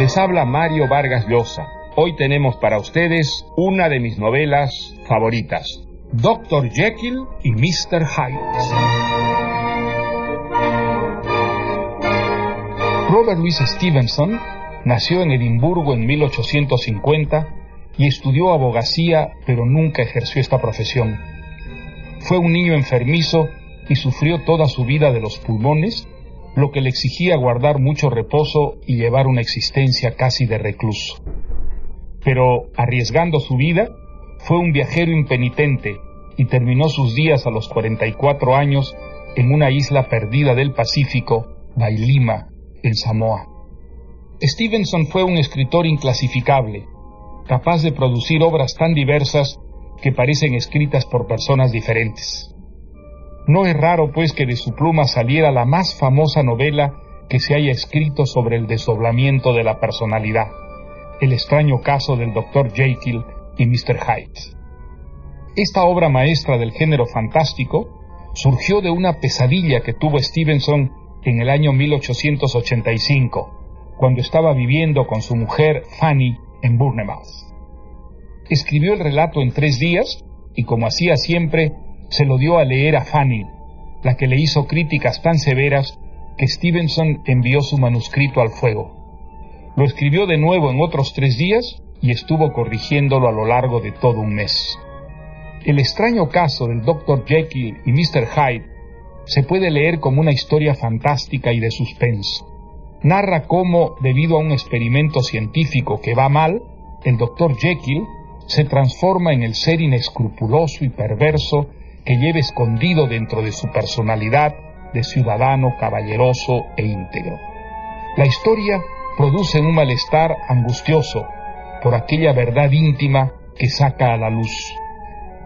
Les habla Mario Vargas Llosa. Hoy tenemos para ustedes una de mis novelas favoritas, Dr. Jekyll y Mr. Hyde. Robert Louis Stevenson nació en Edimburgo en 1850 y estudió abogacía, pero nunca ejerció esta profesión. Fue un niño enfermizo y sufrió toda su vida de los pulmones, lo que le exigía guardar mucho reposo y llevar una existencia casi de recluso. Pero, arriesgando su vida, fue un viajero impenitente y terminó sus días a los 44 años en una isla perdida del Pacífico, Vailima, en Samoa. Stevenson fue un escritor inclasificable, capaz de producir obras tan diversas que parecen escritas por personas diferentes. No es raro, pues, que de su pluma saliera la más famosa novela que se haya escrito sobre el desdoblamiento de la personalidad, El extraño caso del Dr. Jekyll y Mr. Hyde. Esta obra maestra del género fantástico surgió de una pesadilla que tuvo Stevenson en el año 1885, cuando estaba viviendo con su mujer Fanny en Bournemouth. Escribió el relato en 3 días y, como hacía siempre, se lo dio a leer a Fanny, la que le hizo críticas tan severas que Stevenson envió su manuscrito al fuego. Lo escribió de nuevo en otros 3 días y estuvo corrigiéndolo a lo largo de todo un mes. El extraño caso del Dr. Jekyll y Mr. Hyde se puede leer como una historia fantástica y de suspenso. Narra cómo, debido a un experimento científico que va mal, el Dr. Jekyll se transforma en el ser inescrupuloso y perverso que lleva escondido dentro de su personalidad de ciudadano caballeroso e íntegro. La historia produce un malestar angustioso por aquella verdad íntima que saca a la luz,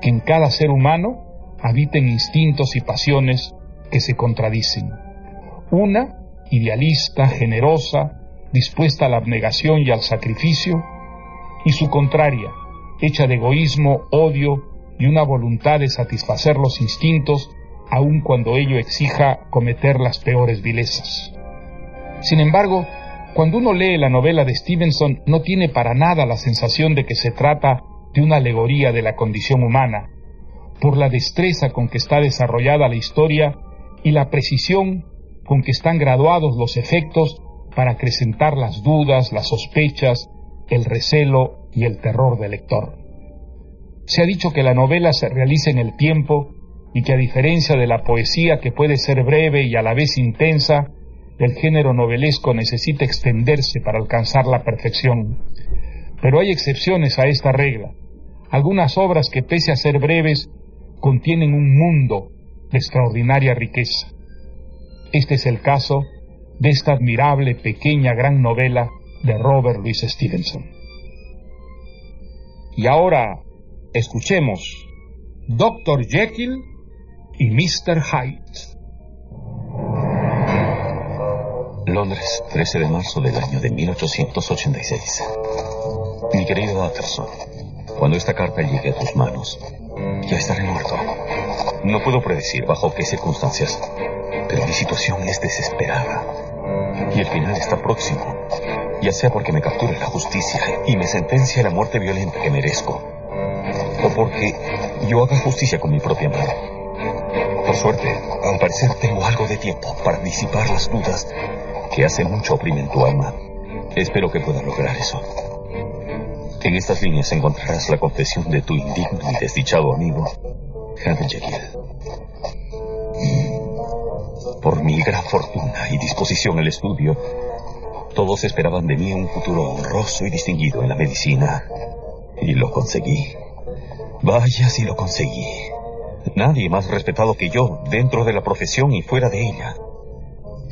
que en cada ser humano habiten instintos y pasiones que se contradicen. Una, idealista, generosa, dispuesta a la abnegación y al sacrificio, y su contraria, hecha de egoísmo, odio y una voluntad de satisfacer los instintos, aun cuando ello exija cometer las peores vilezas. Sin embargo, cuando uno lee la novela de Stevenson, no tiene para nada la sensación de que se trata de una alegoría de la condición humana, por la destreza con que está desarrollada la historia y la precisión con que están graduados los efectos para acrecentar las dudas, las sospechas, el recelo y el terror del lector. Se ha dicho que la novela se realiza en el tiempo y que, a diferencia de la poesía, que puede ser breve y a la vez intensa, el género novelesco necesita extenderse para alcanzar la perfección. Pero hay excepciones a esta regla. Algunas obras que, pese a ser breves, contienen un mundo de extraordinaria riqueza. Este es el caso de esta admirable pequeña gran novela de Robert Louis Stevenson. Y ahora escuchemos Dr. Jekyll y Mr. Hyde. Londres, 13 de marzo del año de 1886. Mi querido Utterson, cuando esta carta llegue a tus manos, ya estaré muerto. No puedo predecir bajo qué circunstancias, pero mi situación es desesperada. Y el final está próximo, ya sea porque me capture la justicia y me sentencie a la muerte violenta que merezco, o porque yo haga justicia con mi propia mano. Por suerte, al parecer tengo algo de tiempo para disipar las dudas que hace mucho oprimen tu alma. Espero que pueda lograr eso. En estas líneas encontrarás la confesión de tu indigno y desdichado amigo, Henry Jekyll. Por mi gran fortuna y disposición al estudio, todos esperaban de mí un futuro honroso y distinguido en la medicina. Y lo conseguí. Vaya si lo conseguí. Nadie más respetado que yo dentro de la profesión y fuera de ella.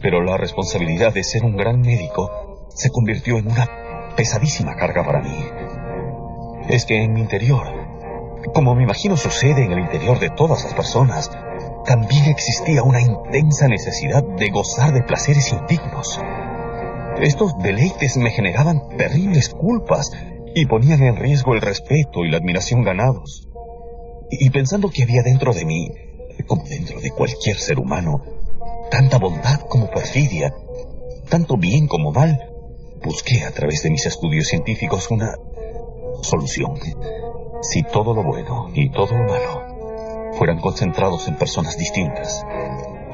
Pero la responsabilidad de ser un gran médico se convirtió en una pesadísima carga para mí. Es que en mi interior, como me imagino sucede en el interior de todas las personas, también existía una intensa necesidad de gozar de placeres indignos. Estos deleites me generaban terribles culpas y ponían en riesgo el respeto y la admiración ganados. Y pensando que había dentro de mí, como dentro de cualquier ser humano, tanta bondad como perfidia, tanto bien como mal, busqué a través de mis estudios científicos una solución. Si todo lo bueno y todo lo malo fueran concentrados en personas distintas,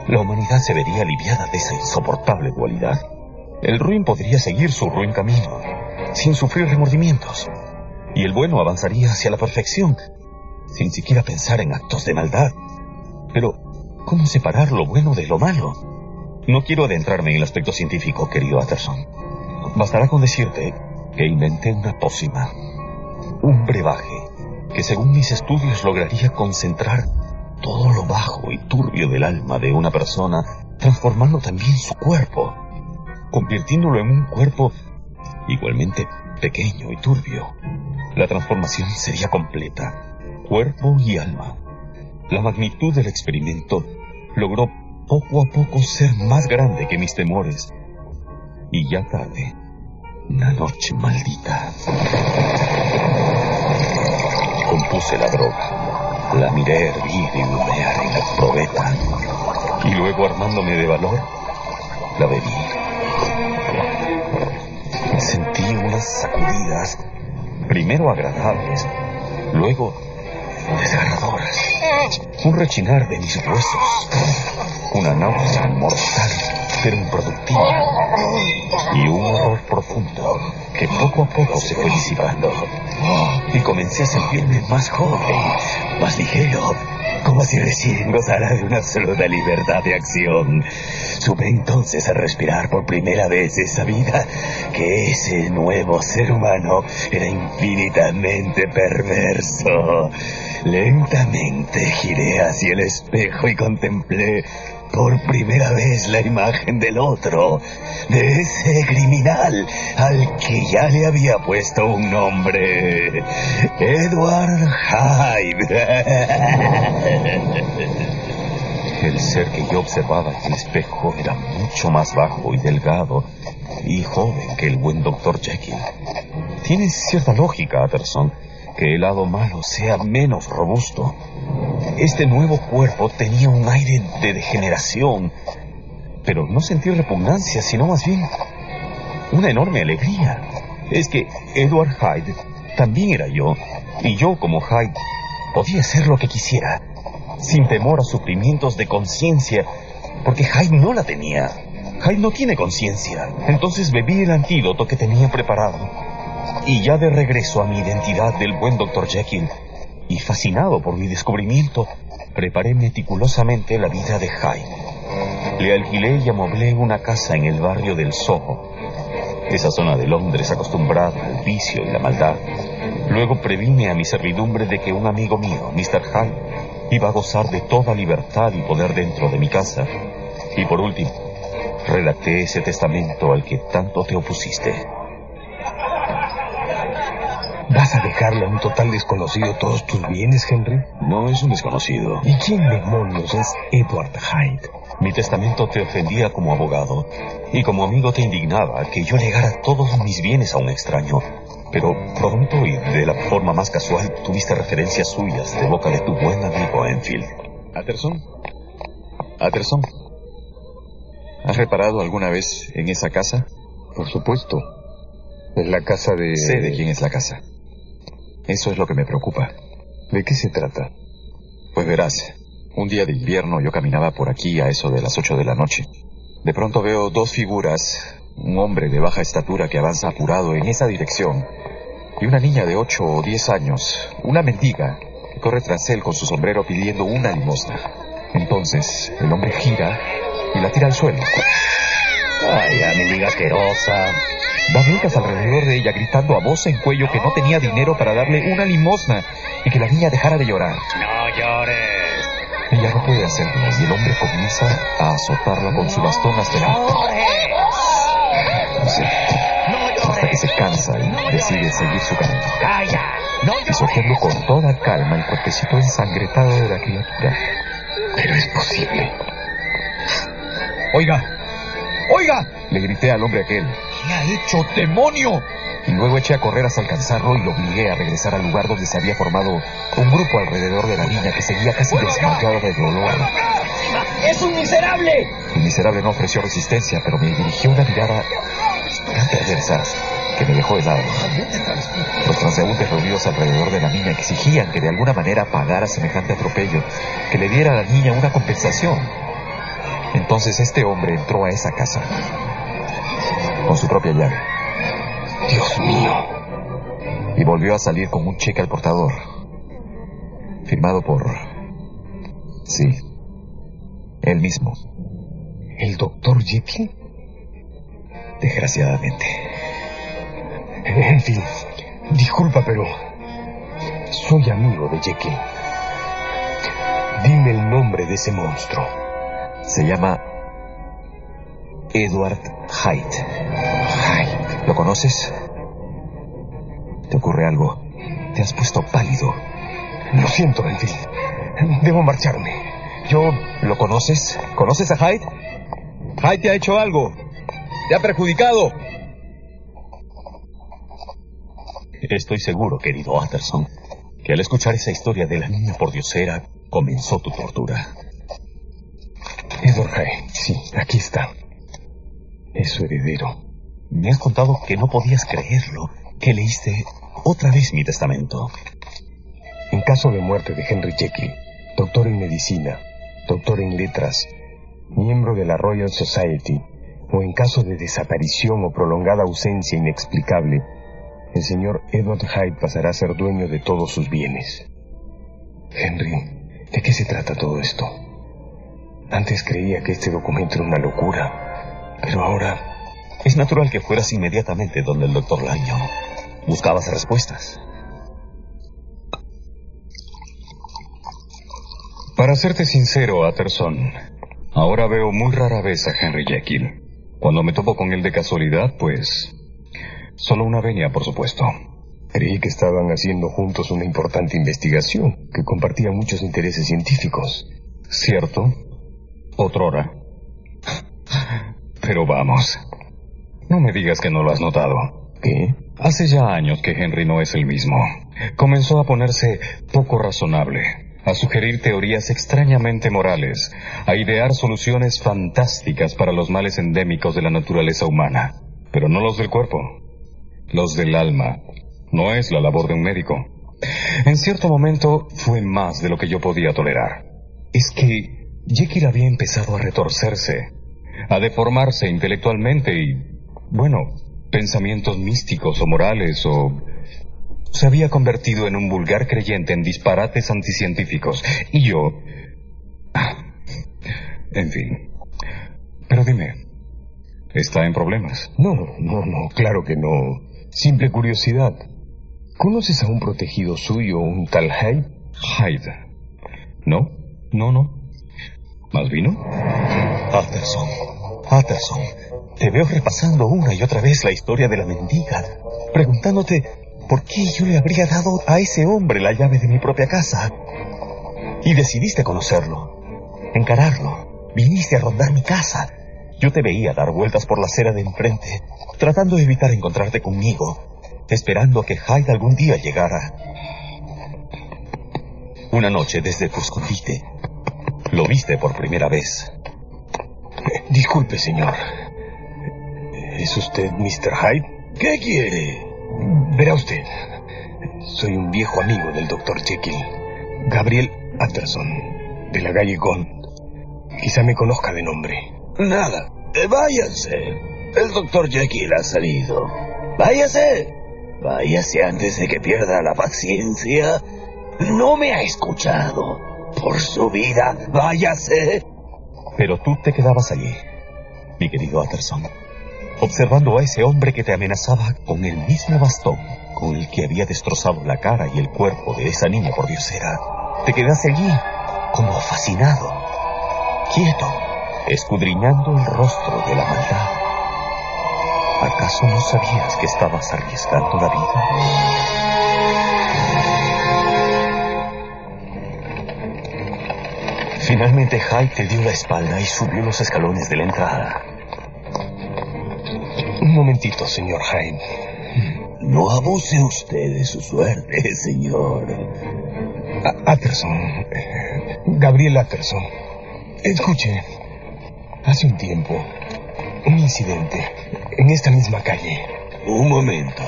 la humanidad se vería aliviada de esa insoportable dualidad. El ruin podría seguir su ruin camino, sin sufrir remordimientos, y el bueno avanzaría hacia la perfección, sin siquiera pensar en actos de maldad. Pero, ¿cómo separar lo bueno de lo malo? No quiero adentrarme en el aspecto científico, querido Utterson. Bastará con decirte que inventé una pócima, un brebaje, que según mis estudios lograría concentrar todo lo bajo y turbio del alma de una persona, transformando también su cuerpo, convirtiéndolo en un cuerpo igualmente pequeño y turbio. La transformación sería completa, cuerpo y alma. La magnitud del experimento logró poco a poco ser más grande que mis temores. Y ya tarde, una noche maldita, compuse la droga, la miré hervir y humear en la probeta, y luego, armándome de valor, la bebí. Sentí unas sacudidas, primero agradables, luego desgarradoras, un rechinar de mis huesos, una náusea mortal pero improductiva, y un horror profundo que poco a poco se fue disipando, y comencé a sentirme más joven, más ligero, como si recién gozara de una absoluta libertad de acción. Supe entonces a respirar por primera vez esa vida, que ese nuevo ser humano era infinitamente perverso. Lentamente giré hacia el espejo y contemplé por primera vez la imagen del otro, de ese criminal al que ya le había puesto un nombre: Edward Hyde. El ser que yo observaba en el espejo era mucho más bajo y delgado y joven que el buen Dr. Jekyll. Tiene cierta lógica, Utterson, que el lado malo sea menos robusto. Este nuevo cuerpo tenía un aire de degeneración, pero no sentí repugnancia, sino más bien una enorme alegría. Es que Edward Hyde también era yo, y yo, como Hyde, podía hacer lo que quisiera, sin temor a sufrimientos de conciencia, porque Hyde no la tenía. Hyde no tiene conciencia. Entonces bebí el antídoto que tenía preparado, y ya de regreso a mi identidad del buen Dr. Jekyll, y fascinado por mi descubrimiento, preparé meticulosamente la vida de Hyde. Le alquilé y amoblé una casa en el barrio del Soho, esa zona de Londres acostumbrada al vicio y la maldad. Luego previne a mi servidumbre de que un amigo mío, Mr. Hyde, iba a gozar de toda libertad y poder dentro de mi casa. Y por último, redacté ese testamento al que tanto te opusiste. ¿Vas a dejarle a un total desconocido todos tus bienes, Henry? No es un desconocido. ¿Y quién demonios es Edward Hyde? Mi testamento te ofendía como abogado, y como amigo te indignaba que yo legara todos mis bienes a un extraño. Pero pronto y de la forma más casual tuviste referencias suyas de boca de tu buen amigo Enfield. Utterson, ¿has reparado alguna vez en esa casa? Por supuesto. Es la casa de... Sé de quién es la casa. Eso es lo que me preocupa. ¿De qué se trata? Pues verás, un día de invierno yo caminaba por aquí a eso de las 8 de la noche. De pronto veo dos figuras, un hombre de baja estatura que avanza apurado en esa dirección, y una niña de 8 o 10 años, una mendiga, que corre tras él con su sombrero pidiendo una limosna. Entonces el hombre gira y la tira al suelo. ¡Ay, la mendiga asquerosa! Da vueltas alrededor de ella gritando a voz en cuello que no tenía dinero para darle una limosna y que la niña dejara de llorar. ¡No llores! Ella no puede hacerlo y el hombre comienza a azotarla con su bastón hasta el alto. No sé, hasta que se cansa y decide seguir su camino. ¡Calla! Pisoteando con toda calma el cuerpecito ensangretado de la criatura. Pero es posible. ¡Oiga! ¡Oiga! Le grité al hombre aquel. ha hecho, demonio? Y luego eché a correr hasta alcanzarlo y lo obligué a regresar al lugar donde se había formado un grupo alrededor de la niña que seguía casi desmayada de dolor. ¡Es un miserable! El miserable no ofreció resistencia, pero me dirigió una mirada tan perversa que me dejó helado. Los transeúntes reunidos alrededor de la niña exigían que de alguna manera pagara semejante atropello, que le diera a la niña una compensación. Entonces este hombre entró a esa casa con su propia llave. Dios mío. Y volvió a salir con un cheque al portador, firmado por... sí, él mismo. ¿El doctor Jekyll? Desgraciadamente. En fin, disculpa, pero soy amigo de Jekyll. Dime el nombre de ese monstruo. Se llama Edward Hyde. Hyde. ¿Lo conoces? ¿Te ocurre algo? Te has puesto pálido. Lo siento, Enfield. Debo marcharme. ¿Lo conoces? ¿Conoces a Hyde? Hyde te ha hecho algo. Te ha perjudicado. Estoy seguro, querido Utterson, que al escuchar esa historia de la niña pordiosera, comenzó tu tortura. Edward Hyde, sí, aquí está. Es su heredero. Me has contado que no podías creerlo, que leíste otra vez mi testamento. En caso de muerte de Henry Jekyll, doctor en medicina, doctor en letras, miembro de la Royal Society, o en caso de desaparición o prolongada ausencia inexplicable, el señor Edward Hyde pasará a ser dueño de todos sus bienes. Henry, ¿de qué se trata todo esto? Antes creía que este documento era una locura, pero ahora... Es natural que fueras inmediatamente donde el doctor Lanyon. Buscabas respuestas. Para serte sincero, Utterson, ahora veo muy rara vez a Henry Jekyll. Cuando me topo con él de casualidad, pues... solo una venia, por supuesto. Creí que estaban haciendo juntos una importante investigación, que compartía muchos intereses científicos. Cierto. Otrora. Pero vamos. No me digas que no lo has notado. ¿Qué? Hace ya años que Henry no es el mismo. Comenzó a ponerse poco razonable, a sugerir teorías extrañamente morales, a idear soluciones fantásticas para los males endémicos de la naturaleza humana, pero no los del cuerpo, los del alma. No es la labor de un médico. En cierto momento fue más de lo que yo podía tolerar. Es que Jekyll había empezado a retorcerse, a deformarse intelectualmente y, bueno, pensamientos místicos o morales o... se había convertido en un vulgar creyente en disparates anticientíficos. Y yo... en fin. Pero dime, ¿está en problemas? No, claro que no. Simple curiosidad. ¿Conoces a un protegido suyo, un tal Hyde? Hyde. No. ¿Más vino? Utterson, te veo repasando una y otra vez la historia de la mendiga, preguntándote por qué yo le habría dado a ese hombre la llave de mi propia casa. Y decidiste conocerlo, encararlo, viniste a rondar mi casa. Yo te veía dar vueltas por la acera de enfrente, tratando de evitar encontrarte conmigo, esperando a que Hyde algún día llegara. Una noche desde tu escondite, lo viste por primera vez. Disculpe, señor. ¿Es usted Mr. Hyde? ¿Qué quiere? Verá usted. Soy un viejo amigo del Dr. Jekyll, Gabriel Utterson, de la calle Gond. Quizá me conozca de nombre. Nada. Váyanse. El doctor Jekyll ha salido. Váyase. Váyase antes de que pierda la paciencia. No me ha escuchado. Por su vida, váyase. Pero tú te quedabas allí, mi querido Utterson, observando a ese hombre que te amenazaba con el mismo bastón con el que había destrozado la cara y el cuerpo de esa niña pordiosera. Te quedaste allí, como fascinado, quieto, escudriñando el rostro de la maldad. ¿Acaso no sabías que estabas arriesgando la vida? Finalmente Hyde te dio la espalda y subió los escalones de la entrada. Un momentito, señor Hyde. No abuse usted de su suerte, señor. Utterson. Gabriel Utterson. Escuche. Hace un tiempo, un incidente en esta misma calle. Un momento.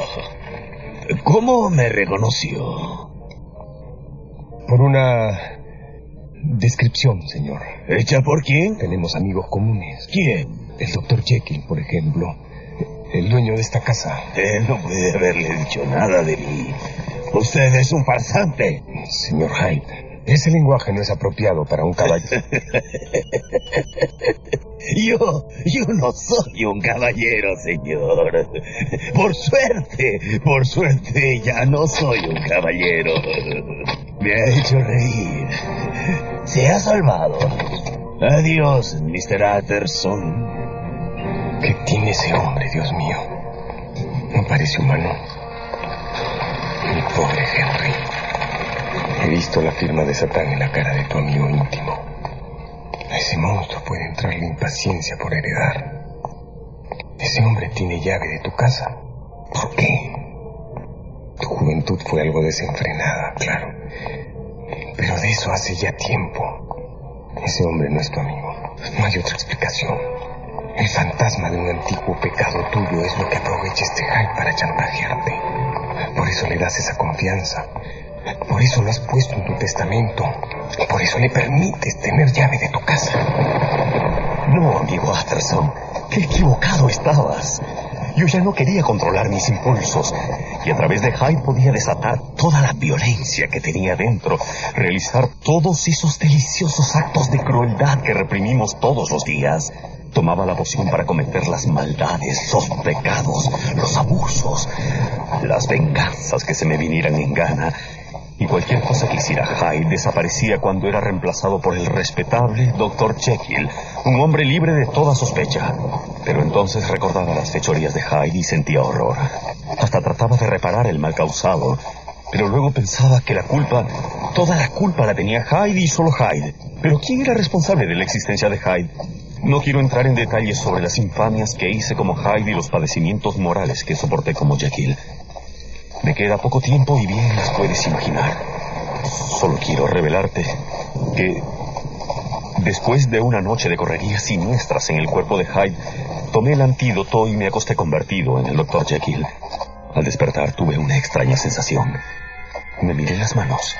¿Cómo me reconoció? Por una descripción, señor. ¿Hecha por quién? Tenemos amigos comunes. ¿Quién? El doctor Jekyll, por ejemplo. El dueño de esta casa. Él no puede haberle dicho nada de mí. Usted es un farsante. Señor Hyde, ese lenguaje no es apropiado para un caballero. Yo no soy un caballero, señor. Por suerte, ya no soy un caballero. Me ha hecho reír. Se ha salvado. Adiós, Mr. Utterson. ¿Qué tiene ese hombre, Dios mío? No parece humano. Mi pobre Henry. He visto la firma de Satán en la cara de tu amigo íntimo. A ese monstruo puede entrarle impaciencia por heredar. Ese hombre tiene llave de tu casa. ¿Por qué? Tu juventud fue algo desenfrenada, claro. Pero de eso hace ya tiempo. Ese hombre no es tu amigo. No hay otra explicación. El fantasma de un antiguo pecado tuyo es lo que aprovecha este Hyde para chantajearte. Por eso le das esa confianza. Por eso lo has puesto en tu testamento. Por eso le permites tener llave de tu casa. No, amigo Utterson. Qué equivocado estabas. Yo ya no quería controlar mis impulsos. Y a través de Hyde podía desatar toda la violencia que tenía dentro. Realizar todos esos deliciosos actos de crueldad que reprimimos todos los días. Tomaba la poción para cometer las maldades, los pecados, los abusos, las venganzas que se me vinieran en gana. Y cualquier cosa que hiciera Hyde desaparecía cuando era reemplazado por el respetable Dr. Jekyll, un hombre libre de toda sospecha. Pero entonces recordaba las fechorías de Hyde y sentía horror. Hasta trataba de reparar el mal causado, pero luego pensaba que toda la culpa la tenía Hyde y solo Hyde. Pero ¿quién era responsable de la existencia de Hyde? No quiero entrar en detalles sobre las infamias que hice como Hyde y los padecimientos morales que soporté como Jekyll. Me queda poco tiempo y bien las puedes imaginar. Solo quiero revelarte que después de una noche de correrías siniestras en el cuerpo de Hyde, tomé el antídoto y me acosté convertido en el Dr. Jekyll. Al despertar tuve una extraña sensación. Me miré las manos.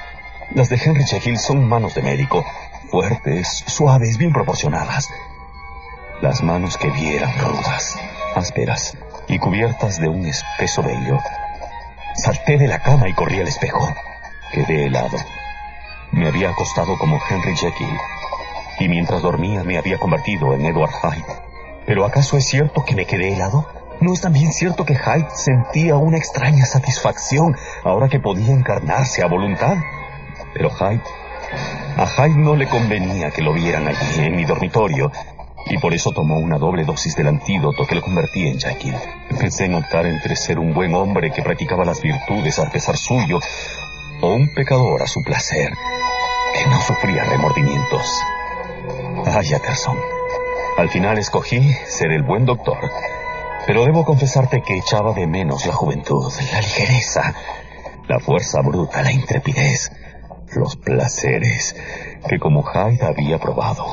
Las de Henry Jekyll son manos de médico, fuertes, suaves, bien proporcionadas. Las manos que vi eran rudas, ásperas y cubiertas de un espeso vello. Salté de la cama y corrí al espejo. Quedé helado. Me había acostado como Henry Jekyll, y mientras dormía me había convertido en Edward Hyde. ¿Pero acaso es cierto que me quedé helado? ¿No es también cierto que Hyde sentía una extraña satisfacción ahora que podía encarnarse a voluntad? Pero a Hyde no le convenía que lo vieran allí en mi dormitorio, y por eso tomó una doble dosis del antídoto que lo convertía en Jekyll. Pensé en optar entre ser un buen hombre que practicaba las virtudes a pesar suyo, o un pecador a su placer, que no sufría remordimientos. Ay, Utterson, al final escogí ser el buen doctor, pero debo confesarte que echaba de menos la juventud, la ligereza, la fuerza bruta, la intrepidez, los placeres que como Hyde había probado.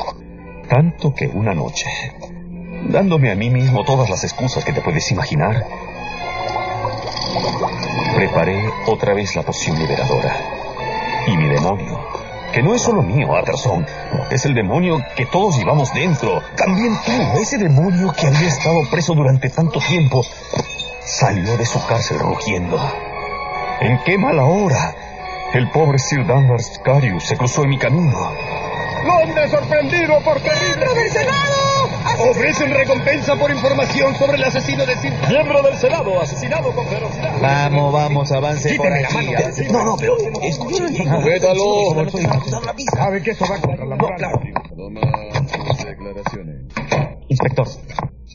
Tanto que una noche, dándome a mí mismo todas las excusas que te puedes imaginar, preparé otra vez la poción liberadora. Y mi demonio, que no es solo mío, Utterson, es el demonio que todos llevamos dentro. También tú, ese demonio que había estado preso durante tanto tiempo, salió de su cárcel rugiendo. ¿En qué mala hora? El pobre Sir Danvers Carius se cruzó en mi camino. ¡Londres sorprendido por terrible! ¡Miembro del Senado! Ofrecen recompensa por información sobre el asesino de Sir... Miembro del Senado, asesinado con ferocidad. Vamos, avance por aquí. No, pero escuchen. ¡Suéltalo! ¿Sabe que eso va contra la moral? Toma declaraciones. Inspector,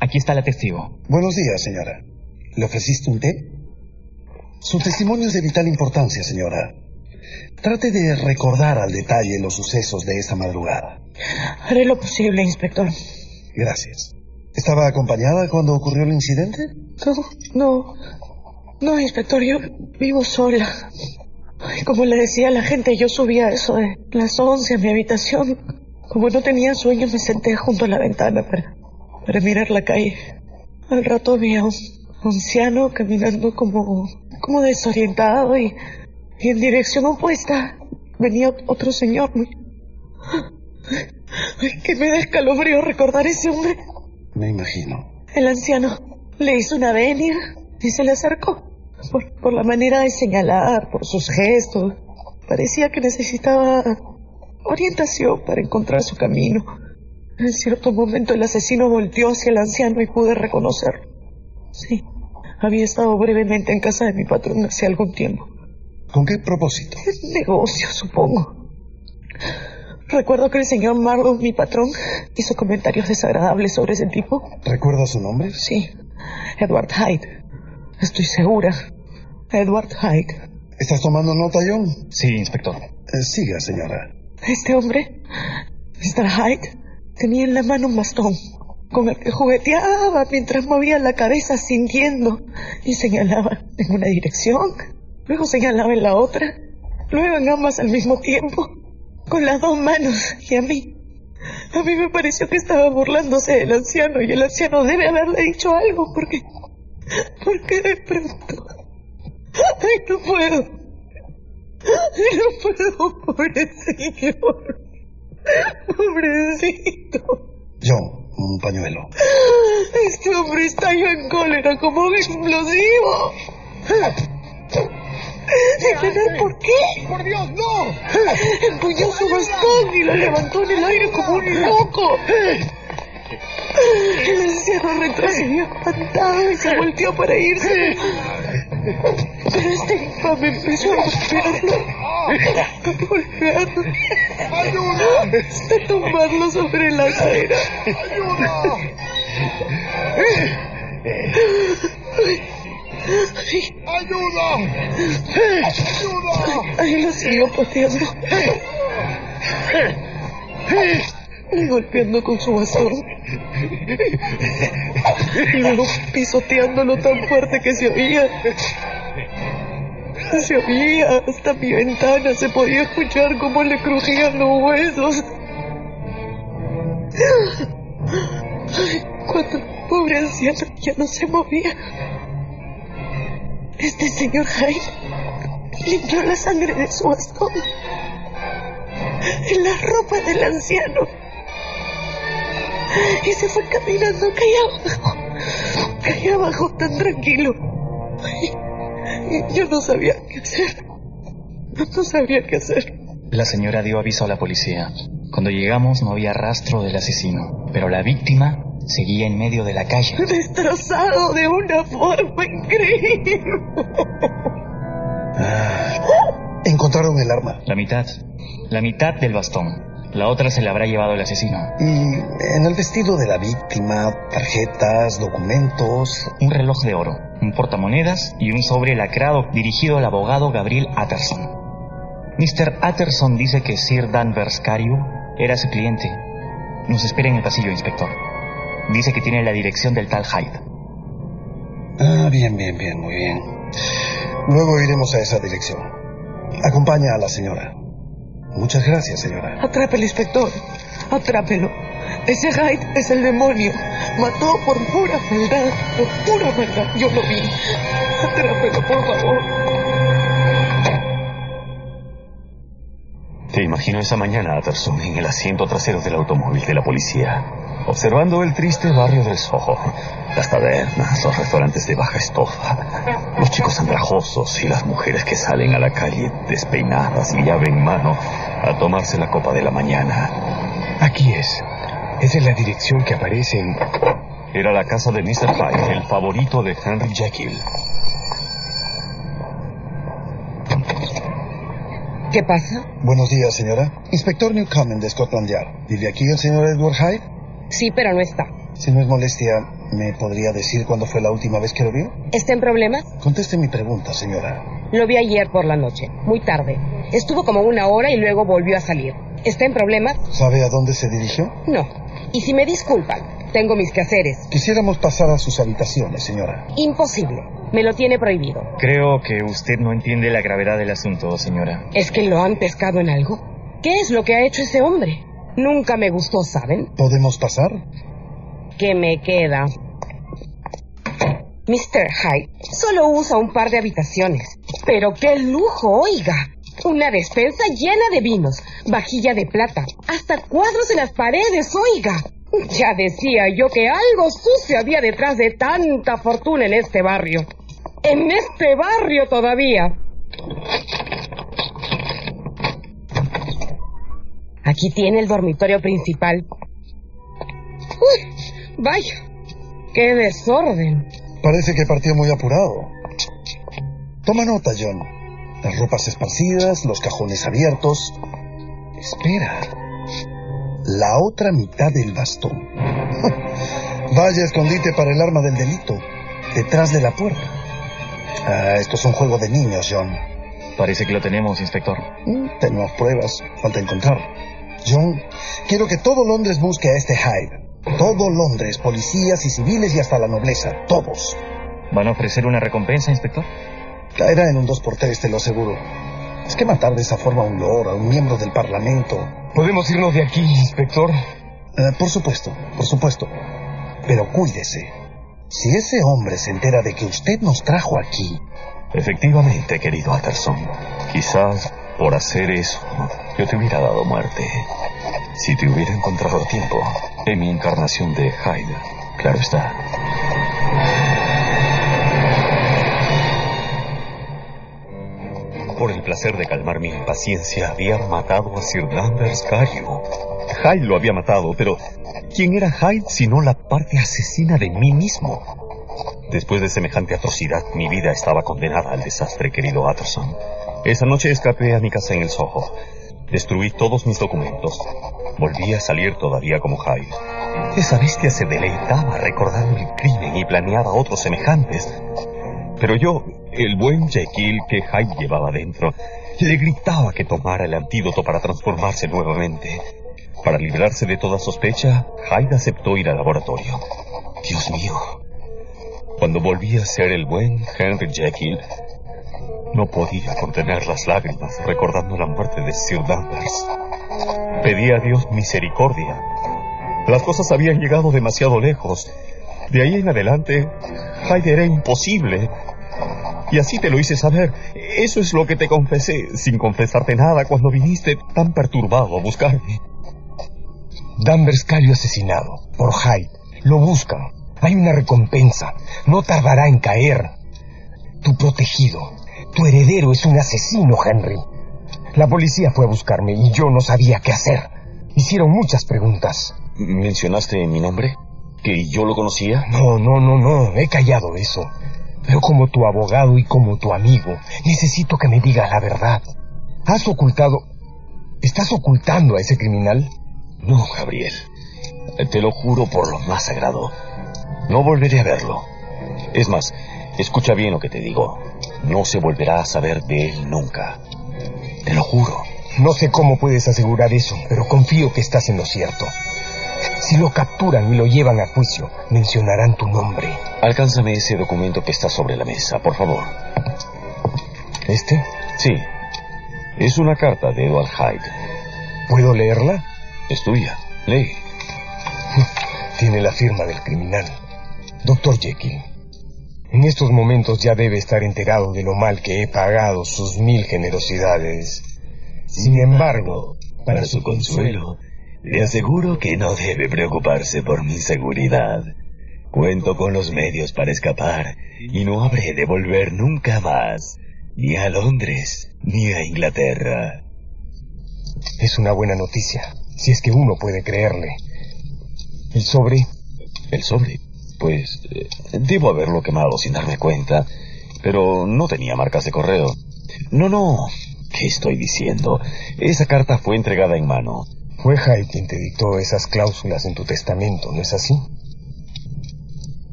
aquí está la testigo. Buenos días, señora. ¿Le ofreciste un té? Su testimonio es de vital importancia, señora. Trate de recordar al detalle los sucesos de esta madrugada. Haré lo posible, inspector. Gracias. ¿Estaba acompañada cuando ocurrió el incidente? No, inspector, yo vivo sola. Ay, como le decía a la gente, yo subía a eso de las 11 a mi habitación. Como no tenía sueño, me senté junto a la ventana para mirar la calle. Al rato vi a un anciano caminando como desorientado y en dirección opuesta venía otro señor. Ay, que me da escalofrío recordar ese hombre. Me imagino. El anciano le hizo una venia y se le acercó. Por la manera de señalar, por sus gestos, parecía que necesitaba orientación para encontrar su camino. En cierto momento el asesino volteó hacia el anciano y pude reconocerlo. Sí, había estado brevemente en casa de mi patrón hace algún tiempo. ¿Con qué propósito? Negocio, supongo. Recuerdo que el señor Marlowe, mi patrón, hizo comentarios desagradables sobre ese tipo. ¿Recuerda su nombre? Sí, Edward Hyde. Estoy segura. Edward Hyde. ¿Estás tomando nota, John? Sí, inspector. Siga, señora. Este hombre, Mr. Hyde, tenía en la mano un bastón con el que jugueteaba mientras movía la cabeza sintiendo y señalaba en una dirección, luego señalaba en la otra, luego en ambas al mismo tiempo, con las dos manos. Y a mí me pareció que estaba burlándose del anciano, y el anciano debe haberle dicho algo porque de pronto... ¡Ay, no puedo! Pobre señor. Pobrecito. John, un pañuelo. Este hombre estalló en cólera como un explosivo. ¿Entender por qué? ¡Por Dios, no! Empuñó su bastón y lo levantó en el aire como un loco. El anciano retrocedió espantado y se volteó para irse. Pero este infame empezó a golpearlo, hasta tumbarlo sobre la acera. ¡Ayuda! Ahí lo siguió pateando y golpeando con su bastón. Y luego pisoteándolo tan fuerte que se oía. Hasta mi ventana se podía escuchar cómo le crujían los huesos. Cuando el pobre anciano ya no se movía, este señor Hyde limpió la sangre de su bastón en la ropa del anciano y se fue caminando calle abajo tan tranquilo. Yo no sabía qué hacer. No sabía qué hacer. La señora dio aviso a la policía. Cuando llegamos no había rastro del asesino, pero la víctima seguía en medio de la calle. Destrozado de una forma increíble. ¿Encontraron el arma? La mitad del bastón. La otra se la habrá llevado el asesino. Y en el vestido de la víctima, tarjetas, documentos... Un reloj de oro, un portamonedas y un sobre lacrado dirigido al abogado Gabriel Utterson. Mr. Utterson dice que Sir Danvers Carew era su cliente. Nos espera en el pasillo, inspector. Dice que tiene la dirección del tal Hyde. Bien, muy bien. Luego iremos a esa dirección. Acompaña a la señora. Muchas gracias, señora. Atrápelo, inspector. Atrápelo. Ese Hyde es el demonio. Mató por pura maldad. Yo lo vi. Atrápelo, por favor. Te imagino esa mañana, Utterson, en el asiento trasero del automóvil de la policía, observando el triste barrio del Soho, las tabernas, los restaurantes de baja estofa, los chicos andrajosos y las mujeres que salen a la calle despeinadas y llave en mano a tomarse la copa de la mañana. Aquí es. Esa es la dirección que aparece en... Era la casa de Mr. Hyde, el favorito de Henry Jekyll. ¿Qué pasa? Buenos días, señora. Inspector Newcomen de Scotland Yard. ¿Vive aquí el señor Edward Hyde? Sí, pero no está. Si no es molestia, ¿me podría decir cuándo fue la última vez que lo vio? ¿Está en problemas? Conteste mi pregunta, señora. Lo vi ayer por la noche, muy tarde. Estuvo como 1 hora y luego volvió a salir. ¿Está en problemas? ¿Sabe a dónde se dirigió? No. Y si me disculpan, tengo mis quehaceres. Quisiéramos pasar a sus habitaciones, señora. Imposible. Me lo tiene prohibido. Creo que usted no entiende la gravedad del asunto, señora. ¿Es que lo han pescado en algo? ¿Qué es lo que ha hecho ese hombre? Nunca me gustó, ¿saben? ¿Podemos pasar? ¿Qué me queda? Mr. Hyde solo usa un par de habitaciones. ¡Pero qué lujo, oiga! Una despensa llena de vinos, vajilla de plata, hasta cuadros en las paredes, oiga. Ya decía yo que algo sucio había detrás de tanta fortuna en este barrio. ¡En este barrio todavía! Aquí tiene el dormitorio principal. ¡Uy! ¡Vaya! ¡Qué desorden! Parece que partió muy apurado. Toma nota, John. Las ropas esparcidas, los cajones abiertos. Espera. La otra mitad del bastón. Vaya escondite para el arma del delito. Detrás de la puerta. Esto es un juego de niños, John. Parece que lo tenemos, inspector. Tenemos pruebas. Falta encontrar. John, quiero que todo Londres busque a este Hyde. Todo Londres, policías y civiles y hasta la nobleza. Todos. ¿Van a ofrecer una recompensa, inspector? Caerá en un 2x3, te lo aseguro. Es que matar de esa forma a un lord, a un miembro del parlamento... ¿Podemos irnos de aquí, inspector? Por supuesto. Pero cuídese. Si ese hombre se entera de que usted nos trajo aquí... Efectivamente, querido Utterson. Quizás por hacer eso yo te hubiera dado muerte. Si te hubiera encontrado a tiempo en mi encarnación de Hyde, claro está. Por el placer de calmar mi impaciencia, habían matado a Sir Danvers Carew. Hyde lo había matado, pero ¿quién era Hyde sino la parte asesina de mí mismo? Después de semejante atrocidad, mi vida estaba condenada al desastre, querido Utterson. Esa noche escapé a mi casa en el Soho. Destruí todos mis documentos. Volví a salir todavía como Hyde. Esa bestia se deleitaba recordando el crimen y planeaba otros semejantes. Pero yo, el buen Jekyll que Hyde llevaba dentro, le gritaba que tomara el antídoto para transformarse nuevamente. Para librarse de toda sospecha, Hyde aceptó ir al laboratorio. Dios mío. Cuando volví a ser el buen Henry Jekyll, no podía contener las lágrimas recordando la muerte de Sir Danvers. Pedí a Dios misericordia. Las cosas habían llegado demasiado lejos. De ahí en adelante, Hyde era imposible. Y así te lo hice saber. Eso es lo que te confesé, sin confesarte nada, cuando viniste tan perturbado a buscarme. Danvers Carew asesinado por Hyde. Lo buscan. Hay una recompensa. No tardará en caer. Tu protegido, tu heredero es un asesino, Henry. La policía fue a buscarme y yo no sabía qué hacer. Hicieron muchas preguntas. ¿Mencionaste mi nombre? ¿Que yo lo conocía? No. He callado eso. Pero como tu abogado y como tu amigo, necesito que me digas la verdad. ¿Estás ocultando a ese criminal? No, Gabriel. Te lo juro por lo más sagrado. No volveré a verlo. Es más, escucha bien lo que te digo. No se volverá a saber de él nunca. Te lo juro. No sé cómo puedes asegurar eso, pero confío que estás en lo cierto. Si lo capturan y lo llevan a juicio, mencionarán tu nombre. Alcánzame ese documento que está sobre la mesa, por favor. ¿Este? Sí. Es una carta de Edward Hyde. ¿Puedo leerla? Es tuya. Lee. Tiene la firma del criminal. Dr. Jekyll. En estos momentos ya debe estar enterado de lo mal que he pagado sus 1000 generosidades. Sin embargo, para su consuelo, le aseguro que no debe preocuparse por mi seguridad. Cuento con los medios para escapar y no habré de volver nunca más, ni a Londres, ni a Inglaterra. Es una buena noticia, si es que uno puede creerle. ¿El sobre? ¿El sobre? Pues debo haberlo quemado sin darme cuenta, pero no tenía marcas de correo. No, ¿qué estoy diciendo? Esa carta fue entregada en mano. Fue Hyde quien te dictó esas cláusulas en tu testamento, ¿no es así?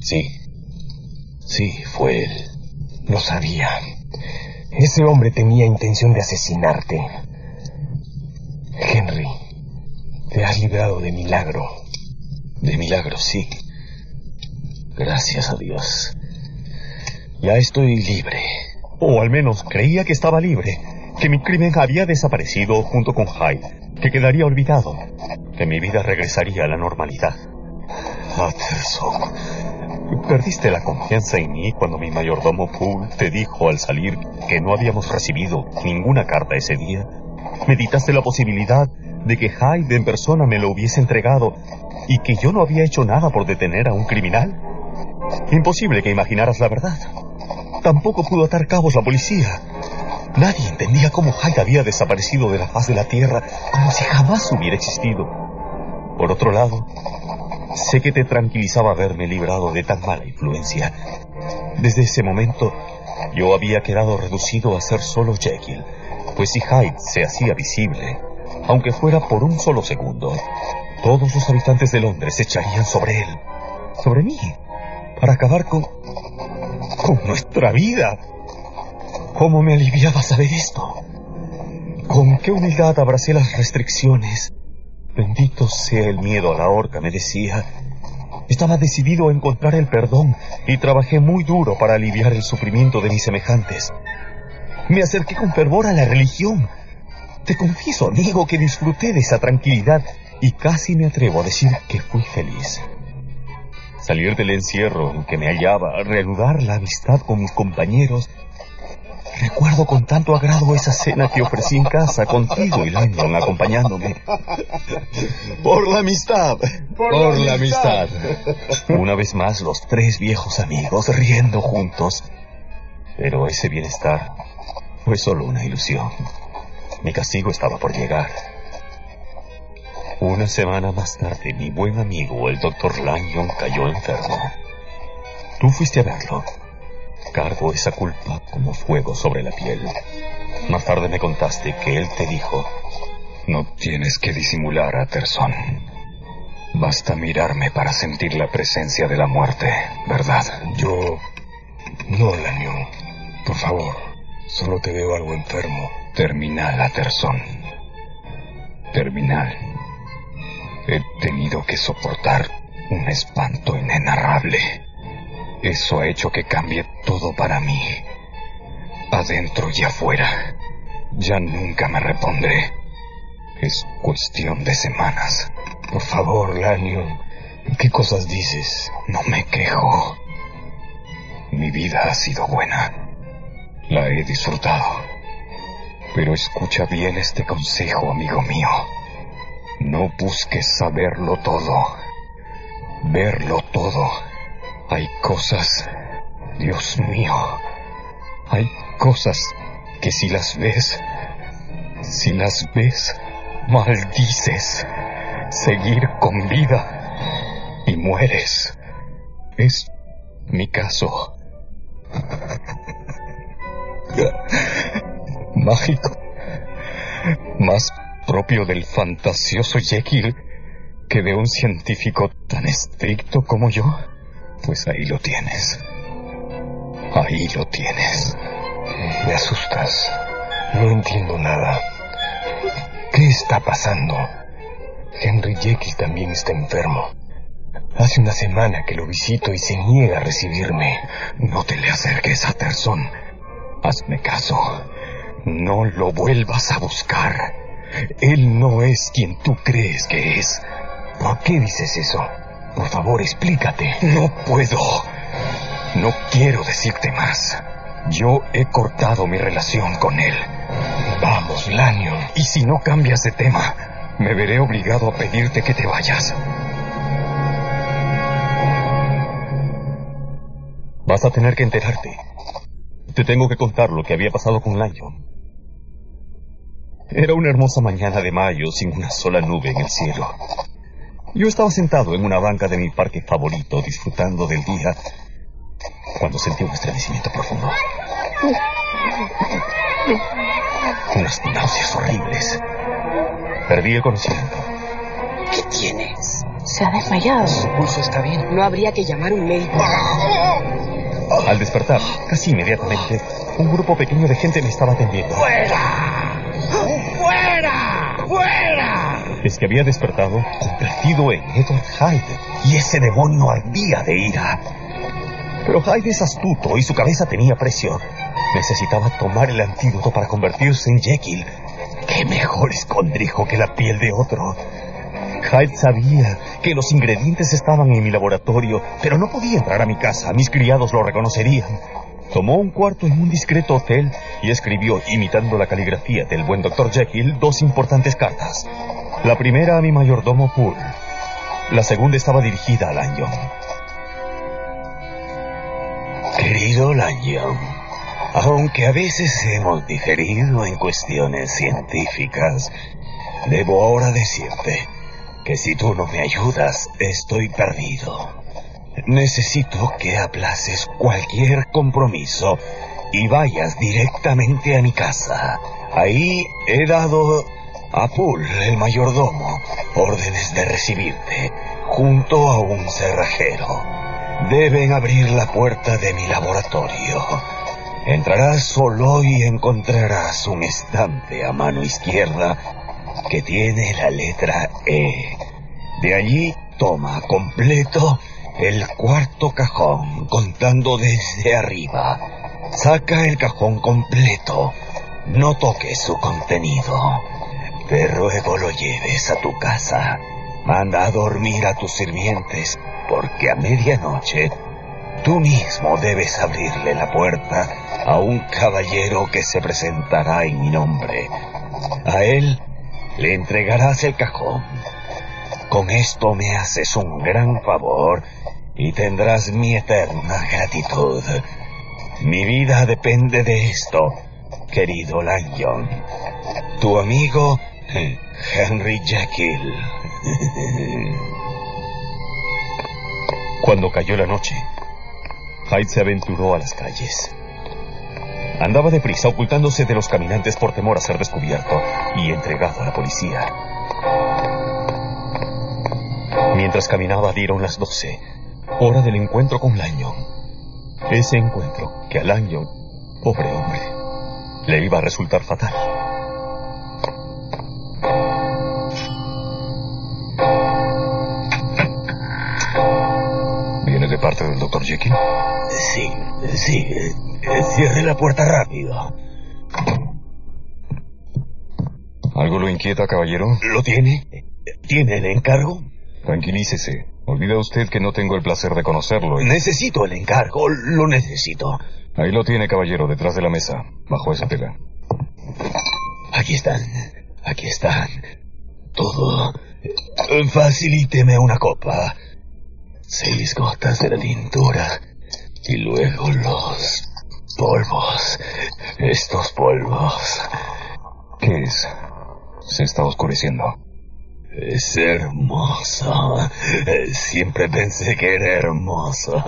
Sí, fue él. Lo sabía. Ese hombre tenía intención de asesinarte. Henry, te has librado de milagro. De milagro, sí. Gracias a Dios. Ya estoy libre. O al menos creía que estaba libre. Que mi crimen había desaparecido junto con Hyde. Que quedaría olvidado. Que mi vida regresaría a la normalidad. Utterson. Perdiste la confianza en mí cuando mi mayordomo Poole te dijo al salir que no habíamos recibido ninguna carta ese día. Meditaste la posibilidad de que Hyde en persona me lo hubiese entregado y que yo no había hecho nada por detener a un criminal. Imposible que imaginaras la verdad. Tampoco pudo atar cabos la policía. Nadie entendía cómo Hyde había desaparecido de la faz de la tierra, como si jamás hubiera existido. Por otro lado, sé que te tranquilizaba haberme librado de tan mala influencia. Desde ese momento, yo había quedado reducido a ser solo Jekyll, pues si Hyde se hacía visible, aunque fuera por un solo segundo, todos los habitantes de Londres se echarían sobre él, sobre mí, para acabar con nuestra vida. ¿Cómo me aliviaba saber esto? Con qué humildad abracé las restricciones. Bendito sea el miedo a la horca, me decía. Estaba decidido a encontrar el perdón y trabajé muy duro para aliviar el sufrimiento de mis semejantes. Me acerqué con fervor a la religión. Te confieso, amigo, que disfruté de esa tranquilidad y casi me atrevo a decir que fui feliz. Salir del encierro en que me hallaba, reanudar la amistad con mis compañeros. Recuerdo con tanto agrado esa cena que ofrecí en casa contigo y Landon acompañándome. Por la amistad. Por la amistad. Una vez más los tres viejos amigos riendo juntos. Pero ese bienestar fue solo una ilusión. Mi castigo estaba por llegar. Una semana más tarde, mi buen amigo, el Dr. Lanyon, cayó enfermo. Tú fuiste a verlo. Cargo esa culpa como fuego sobre la piel. Más tarde me contaste que él te dijo: no tienes que disimular, Utterson. Basta mirarme para sentir la presencia de la muerte, ¿verdad? Yo... No, Lanyon. Por favor, solo te veo algo enfermo. Terminal, Utterson. Terminal. He tenido que soportar un espanto inenarrable. Eso ha hecho que cambie todo para mí. Adentro y afuera. Ya nunca me repondré. Es cuestión de semanas. Por favor, Lanyon. ¿Qué cosas dices? No me quejo. Mi vida ha sido buena. La he disfrutado. Pero escucha bien este consejo, amigo mío. No busques saberlo todo. Verlo todo. Hay cosas, Dios mío, hay cosas que si las ves, maldices. Seguir con vida y mueres. Es mi caso. Mágico. Más propio del fantasioso Jekyll que de un científico tan estricto como yo. Pues ahí lo tienes. Ahí lo tienes. Me asustas. No entiendo nada. ¿Qué está pasando? Henry Jekyll también está enfermo. Hace una semana que lo visito y se niega a recibirme. No te le acerques, Utterson. Hazme caso. No lo vuelvas a buscar. Él no es quien tú crees que es. ¿Por qué dices eso? Por favor, explícate. No puedo. No quiero decirte más. Yo he cortado mi relación con él. Vamos, Lanyon. Y si no cambias de tema, me veré obligado a pedirte que te vayas. Vas a tener que enterarte. Te tengo que contar lo que había pasado con Lanyon. Era una hermosa mañana de mayo sin una sola nube en el cielo. Yo estaba sentado en una banca de mi parque favorito, disfrutando del día, cuando sentí un estremecimiento profundo. Unas náuseas horribles. Perdí el conocimiento. ¿Qué tienes? Se ha desmayado. Su pulso está bien. No habría que llamar a un médico. Al despertar, casi inmediatamente, un grupo pequeño de gente me estaba atendiendo. ¡Fuera! ¡Fuera! ¡Fuera! es que había despertado convertido en Edward Hyde, y ese demonio ardía de ira. Pero Hyde es astuto y su cabeza tenía precio. Necesitaba tomar el antídoto para convertirse en Jekyll. ¡Qué mejor escondrijo que la piel de otro! Hyde sabía que los ingredientes estaban en mi laboratorio, pero no podía entrar a mi casa. Mis criados lo reconocerían. Tomó un cuarto en un discreto hotel y escribió, imitando la caligrafía del buen Dr. Jekyll, 2 importantes cartas. La primera a mi mayordomo Poole. La segunda estaba dirigida a Lanyon. Querido Lanyon, aunque a veces hemos diferido en cuestiones científicas, debo ahora decirte que si tú no me ayudas, estoy perdido. Necesito que aplaces cualquier compromiso y vayas directamente a mi casa. Ahí he dado a Poole, el mayordomo, órdenes de recibirte, junto a un cerrajero. Deben abrir la puerta de mi laboratorio. Entrarás solo y encontrarás un estante a mano izquierda que tiene la letra E. De allí toma completo el cuarto cajón, contando desde arriba. Saca el cajón completo. No toques su contenido. Te ruego lo lleves a tu casa. Manda a dormir a tus sirvientes, porque a medianoche tú mismo debes abrirle la puerta a un caballero que se presentará en mi nombre. A él le entregarás el cajón. Con esto me haces un gran favor y tendrás mi eterna gratitud. Mi vida depende de esto, querido Lanyon. Tu amigo Henry Jekyll. Cuando cayó la noche, Hyde se aventuró a las calles. Andaba deprisa, ocultándose de los caminantes por temor a ser descubierto y entregado a la policía. Mientras caminaba, dieron las 12, hora del encuentro con Lanyon. Ese encuentro que a Lanyon, pobre hombre, le iba a resultar fatal. ¿Viene de parte del Dr. Jekyll? Sí. Cierre la puerta rápido. ¿Algo lo inquieta, caballero? ¿Lo tiene? ¿Tiene el encargo? Tranquilícese. Olvida usted que no tengo el placer de conocerlo. Necesito el encargo, lo necesito. Ahí lo tiene, caballero, detrás de la mesa, bajo esa tela. Aquí están. Todo. Facilíteme una copa. 6 gotas de la tintura. Y luego los polvos. Estos polvos. ¿Qué es? Se está oscureciendo. Es hermoso. Siempre pensé que era hermoso.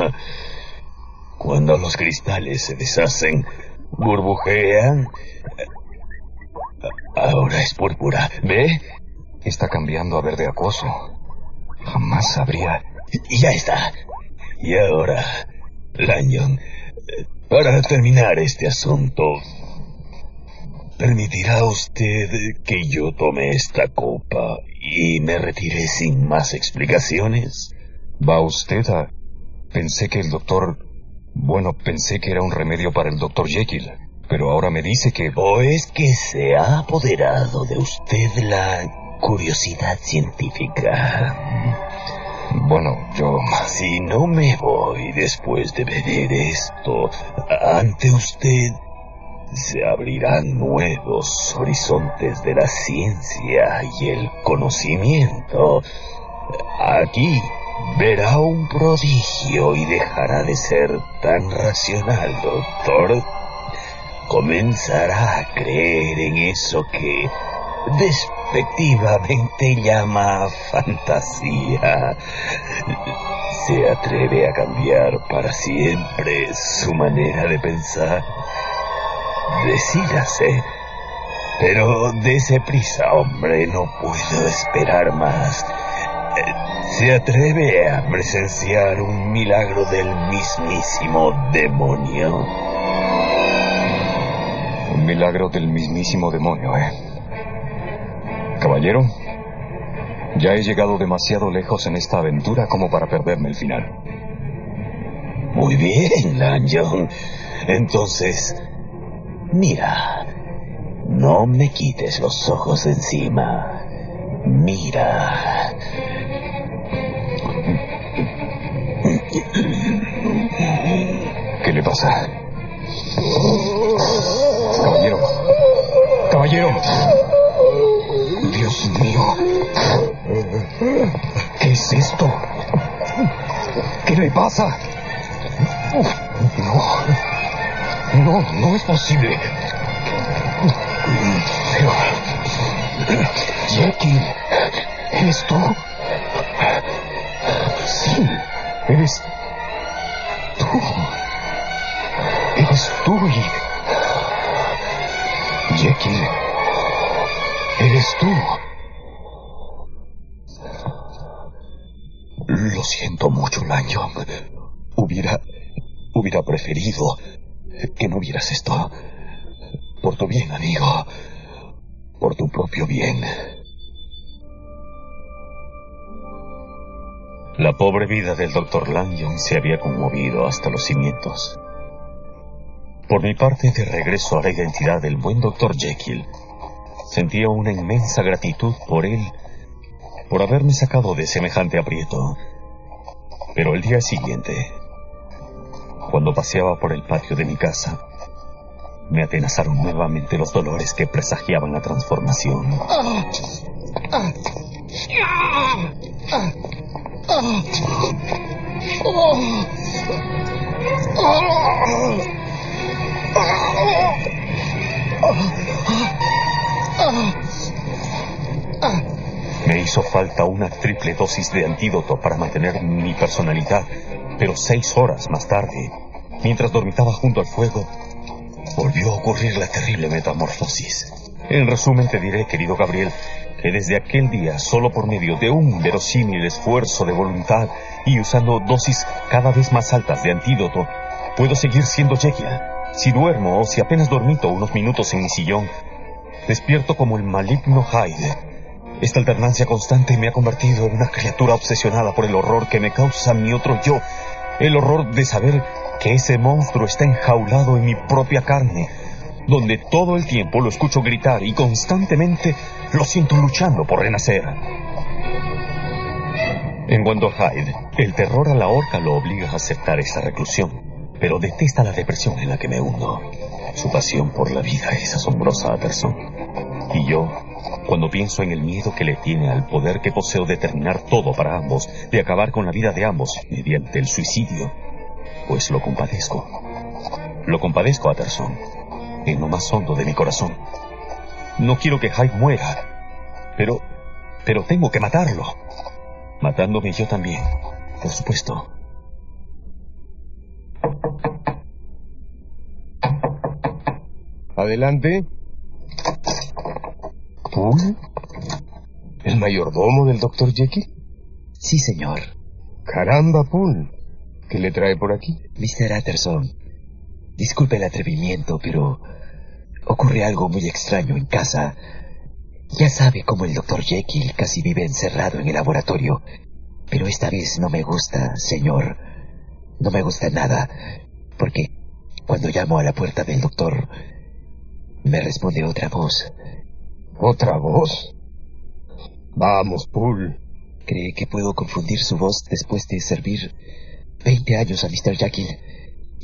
Cuando los cristales se deshacen, burbujean. Ahora es púrpura. ¿Ve? Está cambiando a verde acuoso. Jamás sabría. Ya está. Y ahora, Lanyon, para terminar este asunto, ¿permitirá usted que yo tome esta copa y me retire sin más explicaciones? ¿Va usted a...? Pensé que el doctor... Bueno, pensé que era un remedio para el Dr. Jekyll, pero ahora me dice que... ¿O es que se ha apoderado de usted la curiosidad científica? Bueno, yo... Si no me voy después de ver esto, ante usted se abrirán nuevos horizontes de la ciencia y el conocimiento. Aquí verá un prodigio y dejará de ser tan racional, doctor. Comenzará a creer en eso que despectivamente llama fantasía. Se atreve a cambiar para siempre su manera de pensar. Decídase. Pero dese prisa, hombre, no puedo esperar más. Se atreve a presenciar un milagro del mismísimo demonio. Un milagro del mismísimo demonio, ¿eh? Caballero, Ya he llegado demasiado lejos en esta aventura como para perderme el final. Muy bien, Lanyon. Entonces, mira, no me quites los ojos de encima. Mira. ¿Qué le pasa? Caballero. Caballero. Dios mío. ¿Qué es esto? ¿Qué le pasa? No es posible. Pero... Jackie, ¿eres tú? Sí, eres tú. Eres tú y... Jackie, eres tú. Lo siento mucho, Lanyon. Hubiera preferido que no vieras esto. Por tu bien, amigo. Por tu propio bien. La pobre vida del Dr. Lanyon se había conmovido hasta los cimientos. Por mi parte, de regreso a la identidad del buen Dr. Jekyll, sentía una inmensa gratitud por él, por haberme sacado de semejante aprieto. Pero el día siguiente, cuando paseaba por el patio de mi casa, me atenazaron nuevamente los dolores que presagiaban la transformación. Me hizo falta una triple dosis de antídoto para mantener mi personalidad, pero 6 horas más tarde, mientras dormitaba junto al fuego, volvió a ocurrir la terrible metamorfosis. En resumen te diré, querido Gabriel, que desde aquel día, solo por medio de un verosímil esfuerzo de voluntad y usando dosis cada vez más altas de antídoto, puedo seguir siendo Jekyll. Si duermo o si apenas dormito unos minutos en mi sillón, despierto como el maligno Hyde. Esta alternancia constante me ha convertido en una criatura obsesionada por el horror que me causa mi otro yo, el horror de saber que ese monstruo está enjaulado en mi propia carne, donde todo el tiempo lo escucho gritar y constantemente lo siento luchando por renacer. En cuanto a Hyde, el terror a la horca lo obliga a aceptar esa reclusión, pero detesta la depresión en la que me hundo. Su pasión por la vida es asombrosa, Utterson. Y yo, cuando pienso en el miedo que le tiene al poder que poseo de terminar todo para ambos, de acabar con la vida de ambos mediante el suicidio, pues lo compadezco. Lo compadezco, Utterson, en lo más hondo de mi corazón. No quiero que Hyde muera, pero tengo que matarlo. Matándome yo también, por supuesto. Adelante. ¿Poole? ¿El mayordomo del Dr. Jekyll? Sí, señor. Caramba, Poole. ¿Qué le trae por aquí? Mr. Utterson, disculpe el atrevimiento, pero ocurre algo muy extraño en casa. Ya sabe cómo el Dr. Jekyll casi vive encerrado en el laboratorio. Pero esta vez no me gusta, señor. No me gusta nada, porque cuando llamo a la puerta del doctor, me responde otra voz. ¿Otra voz? Vamos, Poole. ¿Cree que puedo confundir su voz después de servir 20 años a Mr. Jekyll?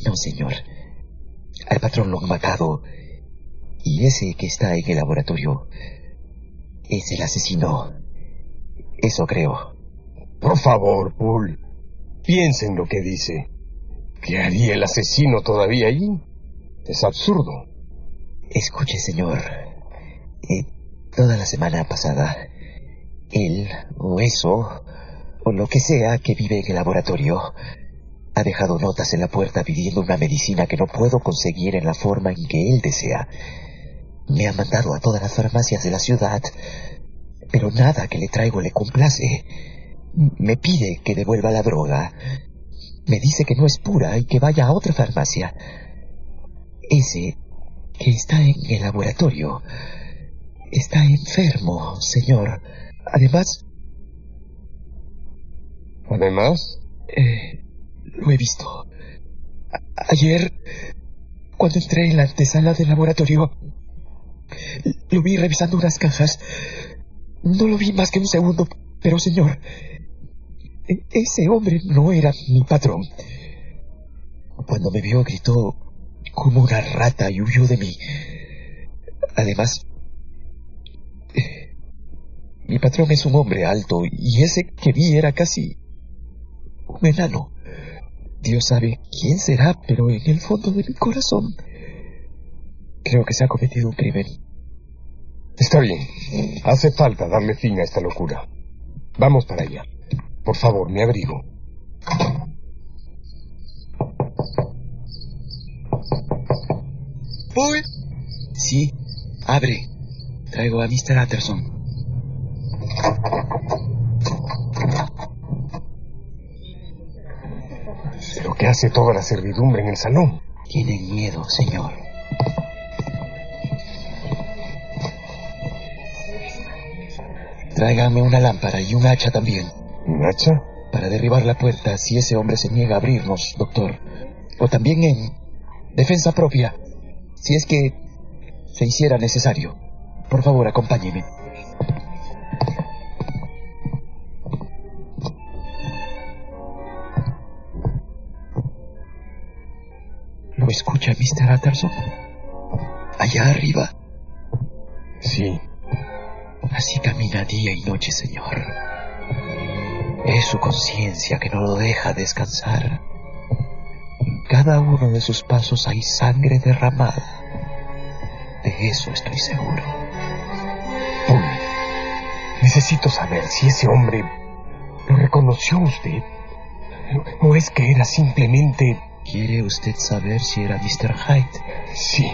No, señor. Al patrón lo han matado. Y ese que está en el laboratorio es el asesino. Eso creo. Por favor, Poole. Piensa en lo que dice. ¿Qué haría el asesino todavía allí? Es absurdo. Escuche, señor. Toda la semana pasada, él, o eso, o lo que sea que vive en el laboratorio, ha dejado notas en la puerta pidiendo una medicina que no puedo conseguir en la forma en que él desea. Me ha mandado a todas las farmacias de la ciudad, pero nada que le traigo le complace. Me pide que devuelva la droga. Me dice que no es pura y que vaya a otra farmacia. Ese que está en el laboratorio está enfermo, señor. Además, Además, lo he visto. Ayer, cuando entré en la antesala del laboratorio, lo vi revisando unas cajas. No lo vi más que un segundo, pero señor, ese hombre no era mi patrón. Cuando me vio, gritó como una rata y huyó de mí. Además, mi patrón es un hombre alto y ese que vi era casi un enano. Dios sabe quién será, pero en el fondo de mi corazón creo que se ha cometido un crimen. Está bien. Hace falta darle fin a esta locura. Vamos para allá. Por favor, mi abrigo. ¿Paul? Sí, abre. Traigo a Mr. Utterson. ¿Pero qué hace toda la servidumbre en el salón? Tienen miedo, señor. Tráiganme una lámpara y un hacha también. ¿Un hacha? Para derribar la puerta si ese hombre se niega a abrirnos, doctor. O también en defensa propia, si es que se hiciera necesario. Por favor, acompáñeme. ¿Lo escucha, Mr. Utterson? Allá arriba. Sí. Así camina día y noche, señor. Es su conciencia que no lo deja descansar. En cada uno de sus pasos hay sangre derramada. De eso estoy seguro. Paul, necesito saber si ese hombre lo reconoció usted. ¿O es que era simplemente... ¿Quiere usted saber si era Mr. Hyde? Sí.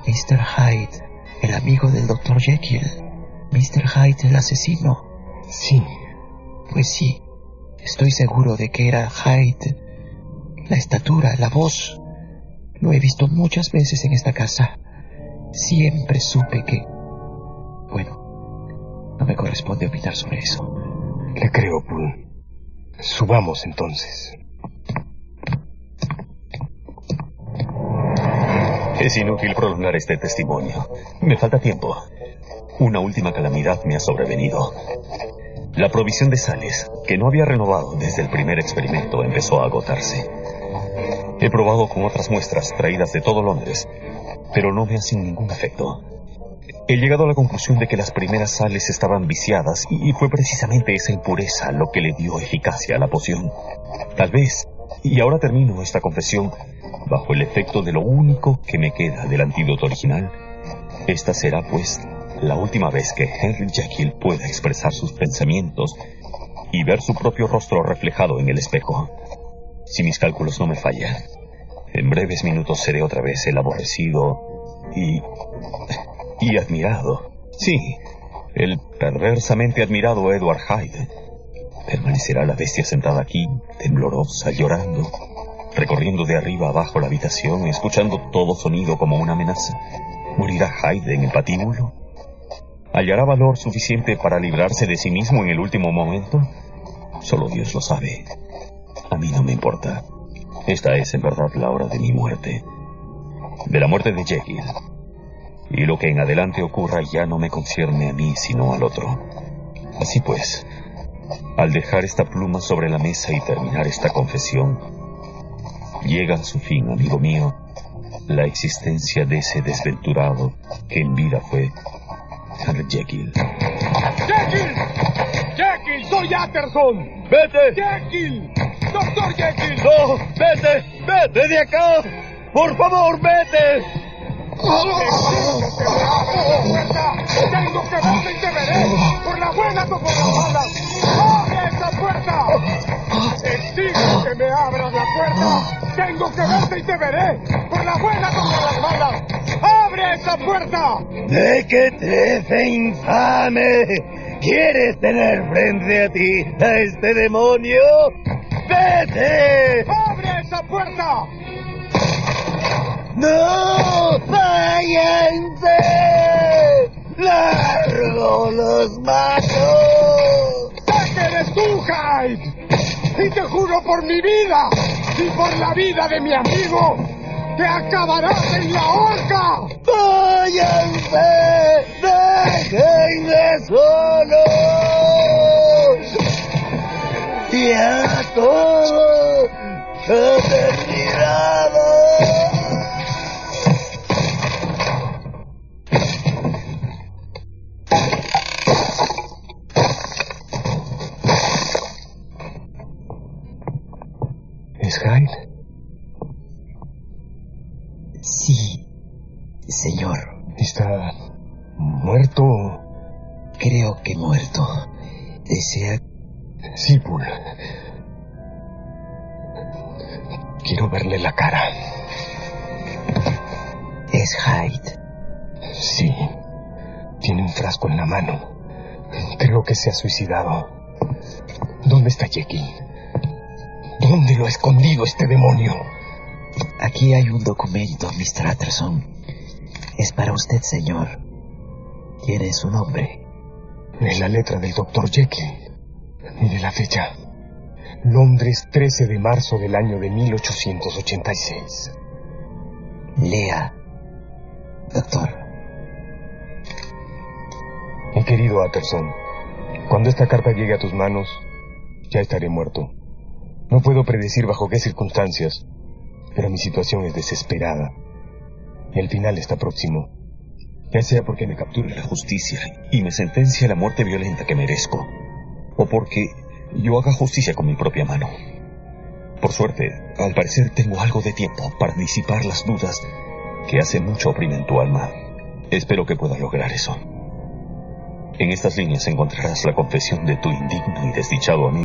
Mr. Hyde, el amigo del Dr. Jekyll. Mr. Hyde, el asesino. Sí. Pues sí, estoy seguro de que era Hyde. La estatura, la voz. Lo he visto muchas veces en esta casa. Siempre supe que... Bueno, no me corresponde opinar sobre eso. Le creo, Paul. Subamos entonces. Es inútil prolongar este testimonio. Me falta tiempo. Una última calamidad me ha sobrevenido. La provisión de sales, que no había renovado desde el primer experimento, empezó a agotarse. He probado con otras muestras traídas de todo Londres, pero no me hacen ningún efecto. He llegado a la conclusión de que las primeras sales estaban viciadas y fue precisamente esa impureza lo que le dio eficacia a la poción. Tal vez, y ahora termino esta confesión, bajo el efecto de lo único que me queda del antídoto original, esta será, pues, la última vez que Henry Jekyll pueda expresar sus pensamientos y ver su propio rostro reflejado en el espejo. Si mis cálculos no me fallan, en breves minutos seré otra vez el aborrecido y admirado. Sí, el perversamente admirado Edward Hyde. Permanecerá la bestia sentada aquí, temblorosa, llorando, recorriendo de arriba abajo la habitación, escuchando todo sonido como una amenaza. ¿Morirá Hyde en el patíbulo? ¿Hallará valor suficiente para librarse de sí mismo en el último momento? Solo Dios lo sabe. A mí no me importa. Esta es en verdad la hora de mi muerte. De la muerte de Jekyll. Y lo que en adelante ocurra ya no me concierne a mí, sino al otro. Así pues, al dejar esta pluma sobre la mesa y terminar esta confesión, llega a su fin, amigo mío, la existencia de ese desventurado que en vida fue Henry Jekyll. ¡Jekyll! ¡Jekyll! ¡Soy Utterson! ¡Vete! ¡Jekyll! ¡Doctor Jekyll! ¡No! ¡Vete! ¡Vete de acá! ¡Por favor, vete! ¡Tengo que verte y te veré! ¡Por la buena como por la mala! ¡Abre esa puerta! ¡Exijo que me abras la puerta! ¡Tengo que verte y te veré! ¡Por la buena como por la mala! ¡Abre esa puerta! ¿De qué trece, infame? ¿Quieres tener frente a ti a este demonio? ¡Vete! ¡Abre esa puerta! ¡No! ¡Váyanse! ¡Largo los mato! ¡Sé que eres tú, Hyde! Y te juro por mi vida y por la vida de mi amigo que acabarás en la horca. ¡Váyanse! ¡Déjenme solo! ¡Ya todo ha terminado! ¿Es Hyde? Sí, señor. ¿Está muerto? Creo que muerto. ¿Desea? Sí, Bull. Quiero verle la cara. ¿Es Hyde? Sí. Tiene un frasco en la mano. Creo que se ha suicidado. ¿Dónde está Jekyll? ¿Dónde lo ha escondido este demonio? Aquí hay un documento, Mr. Utterson. Es para usted, señor. Tiene su nombre. Es la letra del Dr. Jekyll. Mire la fecha. Londres, 13 de marzo del año de 1886. Lea, doctor. Mi querido Utterson, cuando esta carta llegue a tus manos, ya estaré muerto. No puedo predecir bajo qué circunstancias, pero mi situación es desesperada. Y el final está próximo. Ya sea porque me capture la justicia y me sentencia a la muerte violenta que merezco, o porque yo haga justicia con mi propia mano. Por suerte, al parecer tengo algo de tiempo para disipar las dudas que hace mucho oprimen tu alma. Espero que pueda lograr eso. En estas líneas encontrarás la confesión de tu indigno y desdichado amigo.